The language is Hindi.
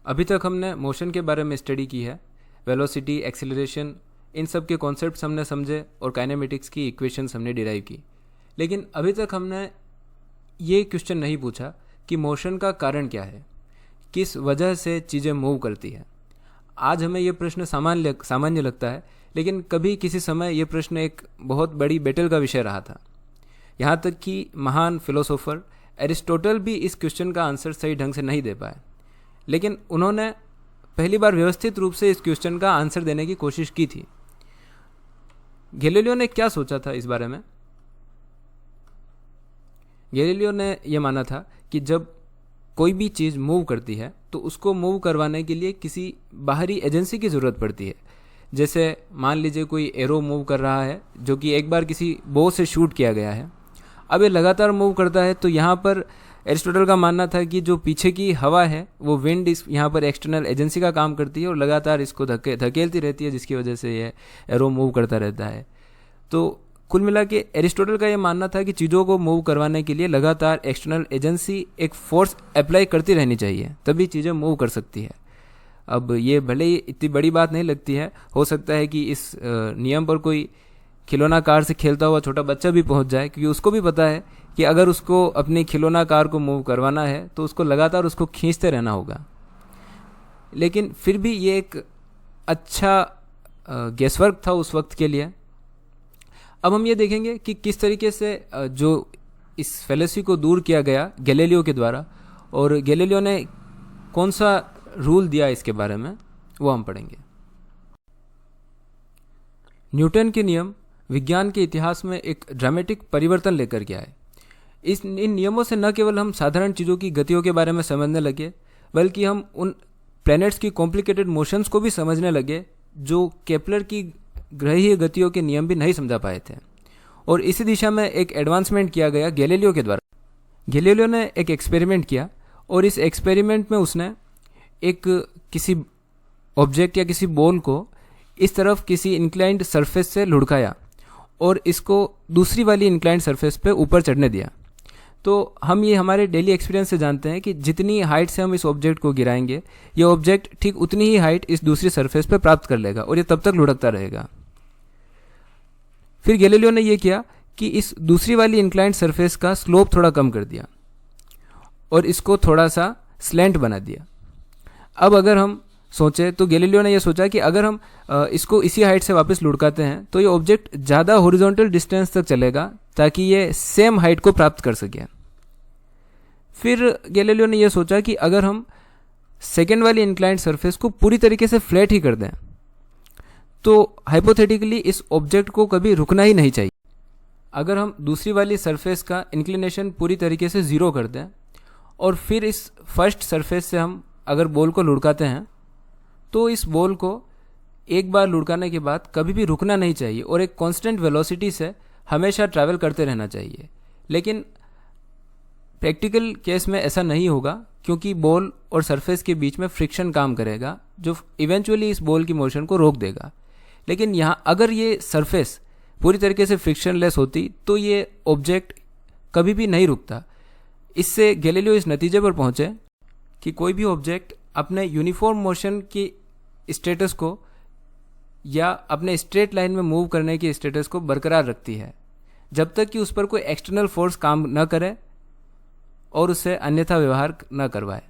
अभी तक हमने मोशन के बारे में स्टडी की है, वेलोसिटी, एक्सीलरेशन, इन सब के कॉन्सेप्ट्स हमने समझे और काइनेमेटिक्स की इक्वेशंस हमने डिराइव की। लेकिन अभी तक हमने ये क्वेश्चन नहीं पूछा कि मोशन का कारण क्या है, किस वजह से चीज़ें मूव करती है। आज हमें ये प्रश्न सामान्य लगता है, लेकिन कभी किसी समय ये प्रश्न एक बहुत बड़ी बैटल का विषय रहा था। यहाँ तक कि महान फिलोसोफर एरिस्टोटल भी इस क्वेश्चन का आंसर सही ढंग से नहीं दे पाए, लेकिन उन्होंने पहली बार व्यवस्थित रूप से इस क्वेश्चन का आंसर देने की कोशिश की थी। गैलीलियो ने क्या सोचा था इस बारे में? गैलीलियो ने यह माना था कि जब कोई भी चीज़ मूव करती है तो उसको मूव करवाने के लिए किसी बाहरी एजेंसी की ज़रूरत पड़ती है। जैसे मान लीजिए कोई एरो मूव कर रहा है जो कि एक बार किसी बो से शूट किया गया है, अब ये लगातार मूव करता है। तो यहाँ पर एरिस्टोटल का मानना था कि जो पीछे की हवा है वो विंड इस यहाँ पर एक्सटर्नल एजेंसी का काम करती है और लगातार इसको धकेलती रहती है, जिसकी वजह से ये एरो मूव करता रहता है। तो कुल मिला के एरिस्टोटल का ये मानना था कि चीज़ों को मूव करवाने के लिए लगातार एक्सटर्नल एजेंसी एक फोर्स अप्लाई करती रहनी चाहिए, तभी चीज़ें मूव कर सकती है। अब ये भले ही इतनी बड़ी बात नहीं लगती है, हो सकता है कि इस नियम पर कोई खिलौना कार से खेलता हुआ छोटा बच्चा भी पहुंच जाए, क्योंकि उसको भी पता है कि अगर उसको अपनी खिलौना कार को मूव करवाना है तो उसको लगातार उसको खींचते रहना होगा। लेकिन फिर भी ये एक अच्छा गेसवर्क था उस वक्त के लिए। अब हम ये देखेंगे कि किस तरीके से जो इस फैलेसी को दूर किया गया गैलीलियो के द्वारा, और गैलीलियो ने कौन सा रूल दिया इसके बारे में, वो हम पढ़ेंगे। न्यूटन के नियम विज्ञान के इतिहास में एक ड्रामेटिक परिवर्तन लेकर के आए। इन नियमों से न केवल हम साधारण चीज़ों की गतियों के बारे में समझने लगे, बल्कि हम उन प्लैनेट्स की कॉम्प्लिकेटेड मोशंस को भी समझने लगे जो केपलर की ग्रहीय गतियों के नियम भी नहीं समझा पाए थे। और इसी दिशा में एक एडवांसमेंट किया गया गैलीलियो के द्वारा। गैलीलियो ने एक एक्सपेरिमेंट किया और इस एक्सपेरिमेंट में उसने एक किसी ऑब्जेक्ट या किसी बॉल को इस तरफ किसी इंक्लाइंड सरफेस से लुढ़काया और इसको दूसरी वाली इंक्लाइंड सरफेस पे ऊपर चढ़ने दिया। तो हम ये हमारे डेली एक्सपीरियंस से जानते हैं कि जितनी हाइट से हम इस ऑब्जेक्ट को गिराएंगे, ये ऑब्जेक्ट ठीक उतनी ही हाइट इस दूसरी सरफेस पे प्राप्त कर लेगा और ये तब तक लुढ़कता रहेगा। फिर गैलीलियो ने यह किया कि इस दूसरी वाली इंक्लाइंड सरफेस का स्लोप थोड़ा कम कर दिया और इसको थोड़ा सा स्लैंट बना दिया। अब अगर हम सोचे तो गैलीलियो ने यह सोचा कि अगर हम इसको इसी हाइट से वापस लुढ़काते हैं तो ये ऑब्जेक्ट ज़्यादा हॉरिजॉन्टल डिस्टेंस तक चलेगा ताकि ये सेम हाइट को प्राप्त कर सके। फिर गैलीलियो ने यह सोचा कि अगर हम सेकेंड वाली इंक्लाइंड सरफेस को पूरी तरीके से फ्लैट ही कर दें तो हाइपोथेटिकली इस ऑब्जेक्ट को कभी रुकना ही नहीं चाहिए। अगर हम दूसरी वाली सरफेस का इंक्लिनेशन पूरी तरीके से ज़ीरो कर दें और फिर इस फर्स्ट सरफेस से हम अगर बॉल को लुढ़काते हैं तो इस बॉल को एक बार लुढ़काने के बाद कभी भी रुकना नहीं चाहिए और एक कांस्टेंट वेलोसिटी से हमेशा ट्रैवल करते रहना चाहिए। लेकिन प्रैक्टिकल केस में ऐसा नहीं होगा, क्योंकि बॉल और सरफेस के बीच में फ्रिक्शन काम करेगा जो इवेंचुअली इस बॉल की मोशन को रोक देगा। लेकिन यहाँ अगर ये सरफेस पूरी तरीके से फ्रिक्शनलेस होती तो ये ऑब्जेक्ट कभी भी नहीं रुकता। इससे गैलीलियो इस नतीजे पर पहुँचे कि कोई भी ऑब्जेक्ट अपने यूनिफॉर्म मोशन की स्टेटस को या अपने स्ट्रेट लाइन में मूव करने की स्टेटस को बरकरार रखती है जब तक कि उस पर कोई एक्सटर्नल फोर्स काम न करे और उससे अन्यथा व्यवहार न करवाए।